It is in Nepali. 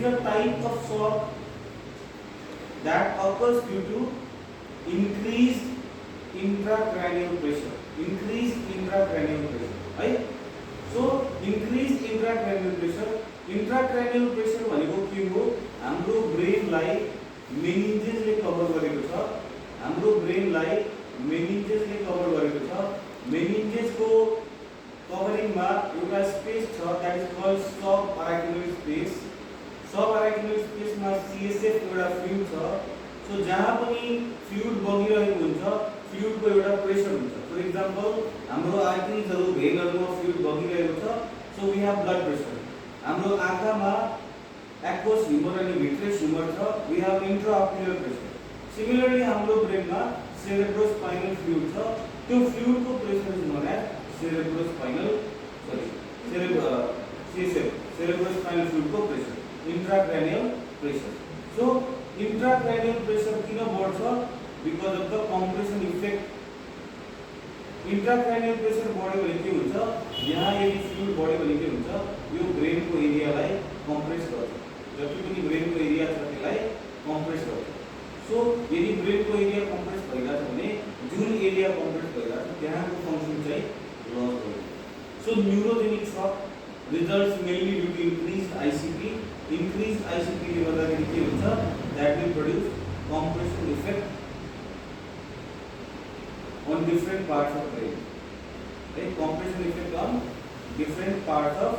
is a type of shock that occurs due to increased intracranial pressure. Increased intracranial pressure, right? So increased intracranial pressure. Intracranial pressure भनेको के हो? हाम्रो ब्रेनलाई मेनिन्जेसले कभर गरेको छ. हाम्रो ब्रेनलाई मेनिन्जेसले कभर गरेको छ. मेनिन्जेसको कभरिङमा एउटा स्पेस छ that is called subarachnoid space. Subarachnoid स्पेसमा CSF एउटा फ्लुइड छ. सो जहाँ पनि फ्लुइड बगिरहेको हुन्छ, फ्लुइडको एउटा प्रेसर हुन्छ. फर एक्जाम्पल हाम्रो आर्टरिजहरु भेनहरुमा फ्लुइड बगिरहेको छ, so we have blood pressure. हाम्रो आँखामा एक्वस ह्युमर अनि भिट्रियस ह्युमर छ, we have intraocular pressure. Similarly हाम्रो ब्रेनमा सेरेब्रोस्पाइनल फ्लुइड छ, त्यो फ्लुइडको pressure is known as cerebrospinal CSF, cerebrospinal फ्लुइडको pressure, intracranial pressure. So intracranial pressure किन बढ्छ? Because of the compression effect. Intracranial pressure बढ्यो भने के हुन्छ? यहाँ यदि फ्लुइड बढ्यो भने के हुन्छ? यो ब्रेनको एरियालाई कम्प्रेस गर्छ. जति पनि ब्रेनको एरिया छ त्यसलाई कम्प्रेस गर्छ. सो यदि ब्रेनको एरिया कम्प्रेस भइरहेछ भने जुन एरिया कम्प्रेस भइरहेछ त्यहाँको फंक्सन चाहिँ लस भयो. So neurogenic Shaka results mainly due to increased ICP. Increased ICP ले गर्दाखेरि के हुन्छ? That will produce compression effect on different parts of brain. Right? Compression effect on different parts of